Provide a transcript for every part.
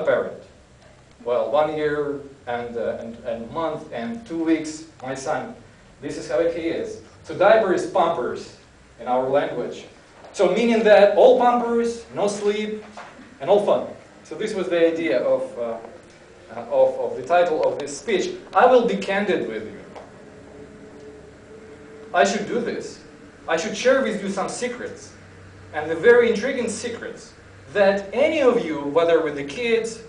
parent. Well, 1 year and a month and 2 weeks, my son, this is how he is. So diaper is pampers in our language. So meaning that all pampers, no sleep, and all fun. So this was the idea of the title of this speech. I will be candid with you. I should do this. I should share with you some secrets, and the very intriguing secrets that any of you, whether with the kids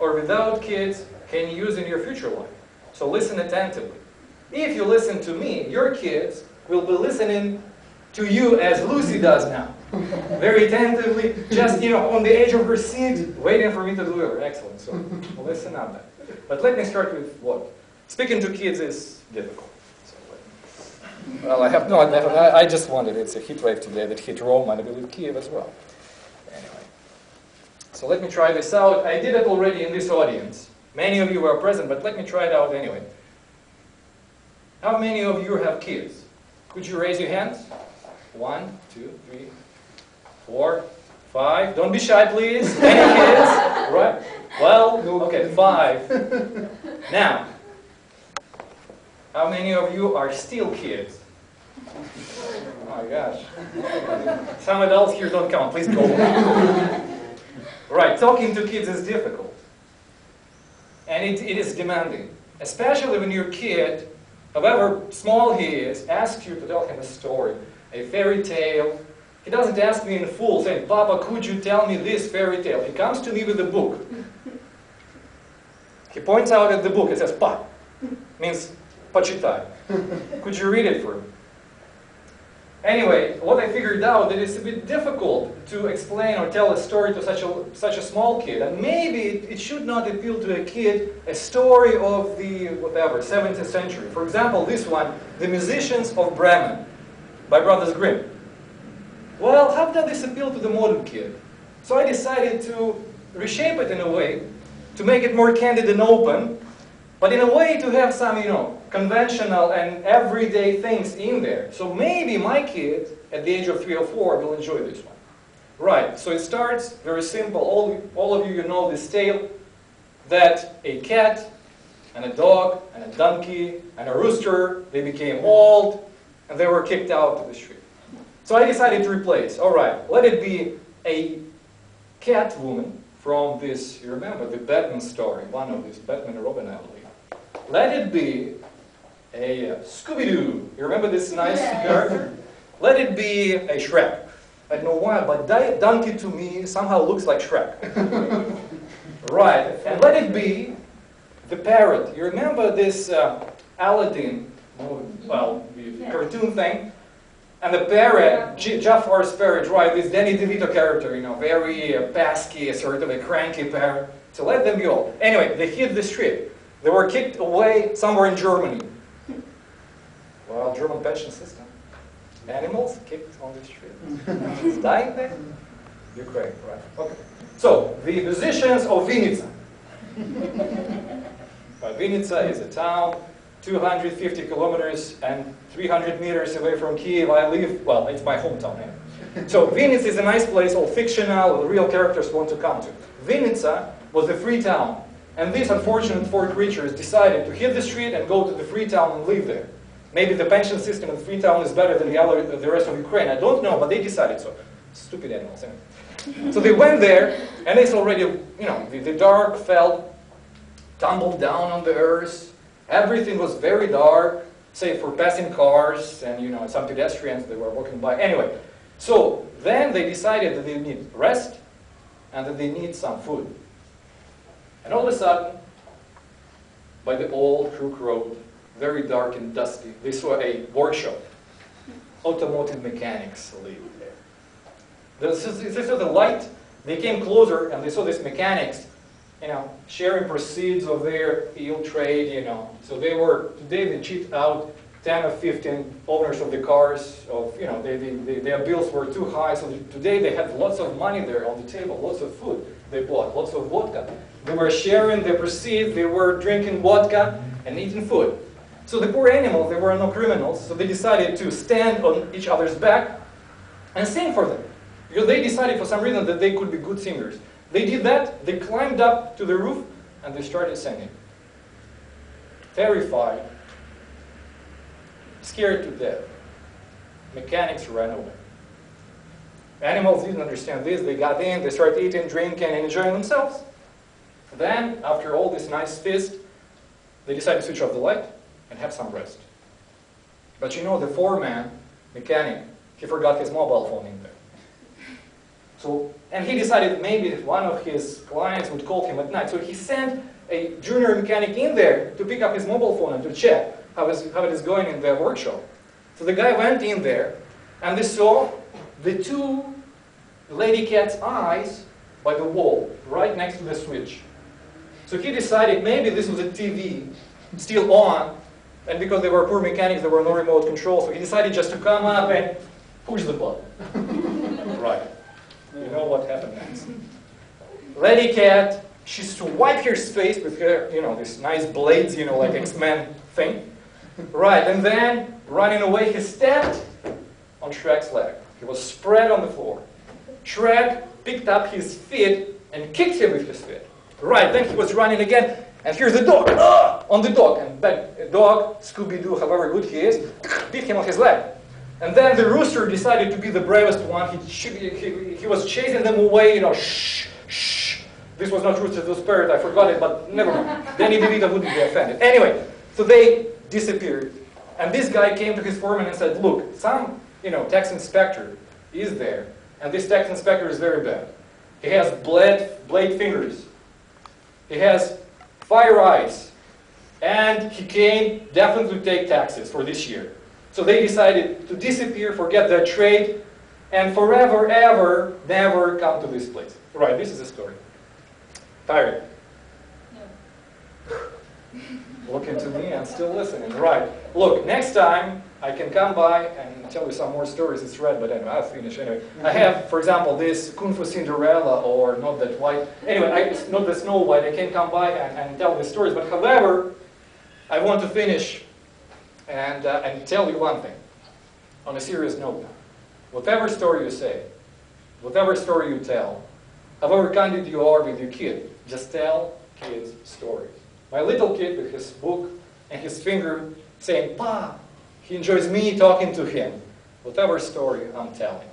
or without kids, can use in your future life. So listen attentively. If you listen to me, your kids will be listening to you as Lucy does now. Very attentively, just on the edge of her seat, waiting for me to deliver. Excellent. So listen up then. But let me start with what? Speaking to kids is difficult. Well, I just wondered, it's a heat wave today that hit Rome and I believe Kiev as well. Anyway, so let me try this out. I did it already in this audience. Many of you were present, but let me try it out anyway. How many of you have kids? Could you raise your hands? 1, 2, 3, 4, 5. Don't be shy, please. Any kids? Right? Well, okay, 5. Now, how many of you are still kids? Oh my gosh. Some adults here don't count. Please go on. Right, talking to kids is difficult. And it is demanding. Especially when your kid, however small he is, asks you to tell him a story, a fairy tale. He doesn't ask me in full, saying, Papa, could you tell me this fairy tale? He comes to me with a book. He points out at the book and says, Pa. Means, почитай. Could you read it for me? Anyway, what I figured out that it's a bit difficult to explain or tell a story to such a small kid. And maybe it should not appeal to a kid a story of the, 17th century. For example, this one, The Musicians of Bremen, by Brothers Grimm. Well, how does this appeal to the modern kid? So I decided to reshape it in a way, to make it more candid and open, but in a way to have some, conventional and everyday things in there. So maybe my kid, at the age of 3 or 4, will enjoy this one. Right, so it starts very simple. All of you know this tale, that a cat and a dog and a donkey and a rooster, they became old and they were kicked out to the street. So I decided to replace, all right, let it be a cat woman from this, you remember the Batman story, one of these, Batman and Robin, I believe. Let it be a Scooby-Doo. You remember this nice character? Let it be a Shrek. I don't know why, but donkey to me somehow looks like Shrek. Right, and let it be the parrot. You remember this Aladdin, cartoon thing? And the parrot, Jafar's parrot, right, this Danny DeVito character, very pesky, sort of a cranky parrot. So let them be all. Anyway, they hit the street. They were kicked away somewhere in Germany. Well, German pension system. Animals kicked on the street. Dying there? Ukraine, right. Okay. So, the musicians of Vinica. Vinica is a town 250 kilometers and 300 meters away from Kiev. I live, well, it's my hometown. Yeah. So, Vinica is a nice place, all fictional, the real characters want to come to. Vinica was a free town. And these unfortunate 4 creatures decided to hit the street and go to the free town and live there. Maybe the pension system in the free town is better than the rest of Ukraine. I don't know, but they decided so. Stupid animals. Anyway. So they went there, and it's already, the dark fell, tumbled down on the earth. Everything was very dark, save for passing cars and, some pedestrians that were walking by. Anyway, so then they decided that they need rest and that they need some food. And all of a sudden, by the old Crook Road, very dark and dusty, they saw a workshop. Automotive mechanics lived there. They saw the light, they came closer, and they saw these mechanics, sharing proceeds of their ill trade, So today they cheat out 10 or 15 owners of the cars, their bills were too high, so today they had lots of money there on the table, lots of food they bought, lots of vodka. They were sharing their proceeds, they were drinking vodka and eating food. So the poor animals, they were no criminals, so they decided to stand on each other's back and sing for them. Because they decided for some reason that they could be good singers. They did that, they climbed up to the roof, and they started singing. Terrified, scared to death, mechanics ran away. Animals didn't understand this. They got in, they started eating, drinking, and enjoying themselves. Then, after all this nice feast, they decided to switch off the light and have some rest. But you know, the foreman, mechanic, he forgot his mobile phone in there. So, and he decided maybe one of his clients would call him at night. So he sent a junior mechanic in there to pick up his mobile phone and to check how it is going in the workshop. So the guy went in there, and they saw the two lady cat's eyes by the wall, right next to the switch. So he decided maybe this was a TV still on, and because they were poor mechanics, there were no remote control, so he decided just to come up and push the button. Right. You know what happened next. Lady cat, she swiped her face with her, these nice blades, like X-Men thing. Right, and then, running away, he stepped on Shrek's leg. He was spread on the floor. Shrek picked up his feet and kicked him with his feet. Right, then he was running again, and here's the dog, on the dog. And that dog, Scooby-Doo, however good he is, beat him on his leg. And then the rooster decided to be the bravest one. He was chasing them away, shh, shh. This was not Rooster the Spirit, I forgot it, but never mind. Danny DeVito wouldn't be offended. Anyway, so they disappeared. And this guy came to his foreman and said, look, some, tax inspector is there, and this tax inspector is very bad. He has blade fingers. He has fire eyes. And he came definitely to take taxes for this year. So they decided to disappear, forget their trade, and forever, ever, never come to this place. Right, this is the story. Tired? No. Looking to me and still listening. Right. Look, next time I can come by and tell you some more stories. It's red, but anyway, I'll finish anyway. I have, for example, this Kung Fu Cinderella, or Not That White. Anyway, Not the Snow White. I can come by and tell the stories. But however, I want to finish and tell you one thing, on a serious note now. Whatever story you say, whatever story you tell, however candid you are with your kid, just tell kids stories. My little kid with his book and his finger saying, Pa, he enjoys me talking to him. Whatever story I'm telling.